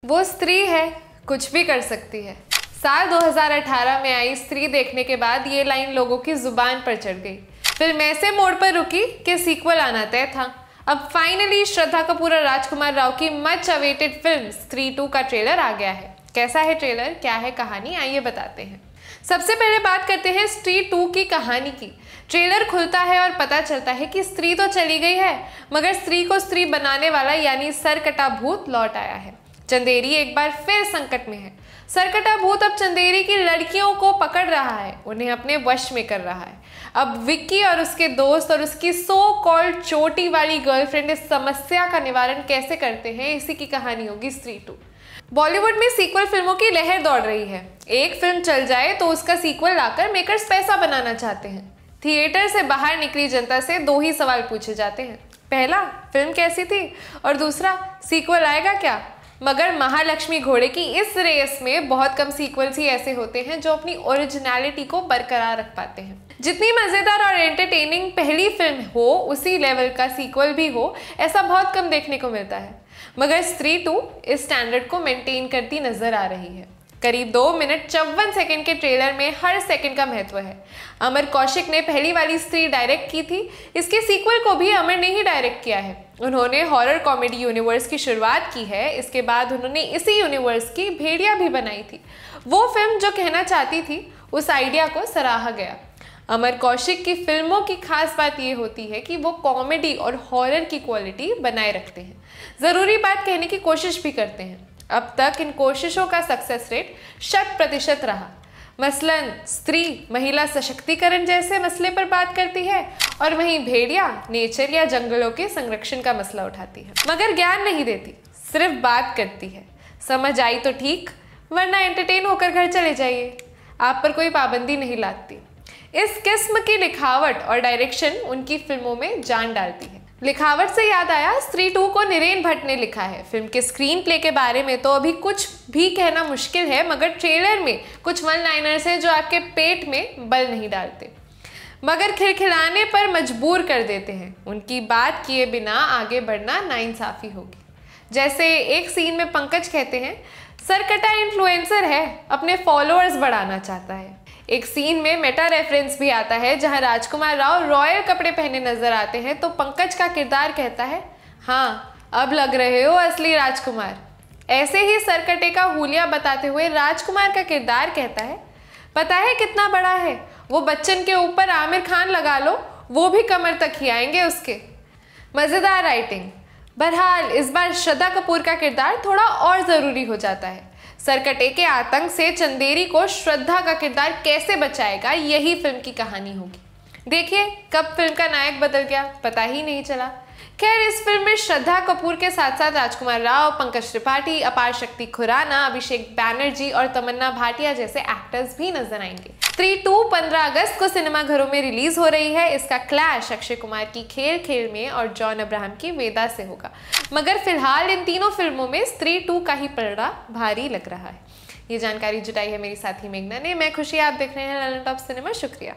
वो स्त्री है, कुछ भी कर सकती है। साल 2018 में आई स्त्री देखने के बाद ये लाइन लोगों की जुबान पर चढ़ गई। फिल्म ऐसे मोड़ पर रुकी कि सीक्वल आना तय था। अब फाइनली श्रद्धा कपूर और राजकुमार राव की मच अवेटेड फिल्म स्त्री 2 का ट्रेलर आ गया है। कैसा है ट्रेलर, क्या है कहानी, आइए बताते हैं। सबसे पहले बात करते हैं स्त्री 2 की कहानी की। ट्रेलर खुलता है और पता चलता है कि स्त्री तो चली गई है, मगर स्त्री को स्त्री बनाने वाला यानी सरकटा भूत लौट आया है। चंदेरी एक बार फिर संकट में है। सरकटा भूत अब चंदेरी की लड़कियों को पकड़ रहा है, उन्हें अपने वश में कर रहा है। अब विक्की और उसके दोस्त और उसकी सो कॉल्ड चोटी वाली गर्लफ्रेंड इस समस्या का निवारण कैसे करते हैं, इसी की कहानी होगी स्त्री 2। बॉलीवुड में सीक्वल फिल्मों की लहर दौड़ रही है। एक फिल्म चल जाए तो उसका सीक्वल लाकर मेकर्स पैसा बनाना चाहते हैं। थिएटर से बाहर निकली जनता से दो ही सवाल पूछे जाते हैं। पहला, फिल्म कैसी थी, और दूसरा, सीक्वल आएगा क्या। मगर महालक्ष्मी घोड़े की इस रेस में बहुत कम सीक्वल्स ही ऐसे होते हैं जो अपनी ओरिजिनलिटी को बरकरार रख पाते हैं। जितनी मजेदार और एंटरटेनिंग पहली फिल्म हो, उसी लेवल का सीक्वल भी हो, ऐसा बहुत कम देखने को मिलता है। मगर स्त्री 2 इस स्टैंडर्ड को मेंटेन करती नजर आ रही है। करीब 2 मिनट 54 सेकंड के ट्रेलर में हर सेकंड का महत्व है। अमर कौशिक ने पहली वाली स्त्री डायरेक्ट की थी, इसके सीक्वल को भी अमर ने ही डायरेक्ट किया है। उन्होंने हॉरर कॉमेडी यूनिवर्स की शुरुआत की है। इसके बाद उन्होंने इसी यूनिवर्स की भेड़िया भी बनाई थी। वो फिल्म जो कहना चाहती थी, उस आइडिया को सराहा गया। अमर कौशिक की फिल्मों की खास बात यह होती है कि वो कॉमेडी और हॉरर की क्वालिटी बनाए रखते हैं, ज़रूरी बात कहने की कोशिश भी करते हैं। अब तक इन कोशिशों का सक्सेस रेट 100% रहा। मसलन स्त्री महिला सशक्तिकरण जैसे मसले पर बात करती है, और वहीं भेड़िया नेचर या जंगलों के संरक्षण का मसला उठाती है, मगर ज्ञान नहीं देती, सिर्फ बात करती है। समझ आई तो ठीक, वरना एंटरटेन होकर घर चले जाइए। आप पर कोई पाबंदी नहीं लाती। इस किस्म की लिखावट और डायरेक्शन उनकी फिल्मों में जान डालती है। लिखावट से याद आया, स्त्री 2 को नीरेन भट्ट ने लिखा है। फिल्म के स्क्रीन प्ले के बारे में तो अभी कुछ भी कहना मुश्किल है, मगर ट्रेलर में कुछ वन लाइनर्स हैं जो आपके पेट में बल नहीं डालते, मगर खिलखिलाने पर मजबूर कर देते हैं। उनकी बात किए बिना आगे बढ़ना नाइंसाफी होगी। जैसे एक सीन में पंकज कहते हैं, सरकटा इन्फ्लुएंसर है, अपने फॉलोअर्स बढ़ाना चाहता है। एक सीन में मेटा रेफरेंस भी आता है, जहां राजकुमार राव रॉयल कपड़े पहने नजर आते हैं, तो पंकज का किरदार कहता है, हाँ अब लग रहे हो असली राजकुमार। ऐसे ही सरकटे का हुलिया बताते हुए राजकुमार का किरदार कहता है, पता है कितना बड़ा है, वो बच्चन के ऊपर आमिर खान लगा लो, वो भी कमर तक ही आएंगे उसके। मजेदार राइटिंग। बहरहाल इस बार श्रद्धा कपूर का किरदार थोड़ा और जरूरी हो जाता है। सरकटे के आतंक से चंदेरी को श्रद्धा का किरदार कैसे बचाएगा, यही फिल्म की कहानी होगी। देखिए, कब फिल्म का नायक बदल गया पता ही नहीं चला। खैर, इस फिल्म में श्रद्धा कपूर के साथ साथ राजकुमार राव, पंकज त्रिपाठी, अपार शक्ति खुराना, अभिषेक बैनर्जी और तमन्ना भाटिया जैसे एक्टर्स भी नजर आएंगे। स्त्री 2 15 अगस्त को सिनेमाघरों में रिलीज हो रही है। इसका क्लैश अक्षय कुमार की खेल खेल में और जॉन अब्राहम की वेदा से होगा, मगर फिलहाल इन तीनों फिल्मों में स्त्री 2 का ही पलड़ा भारी लग रहा है। ये जानकारी जुटाई है मेरी साथी मेघना ने। मैं खुशी, आप देख रहे हैं ललन टॉप सिनेमा। शुक्रिया।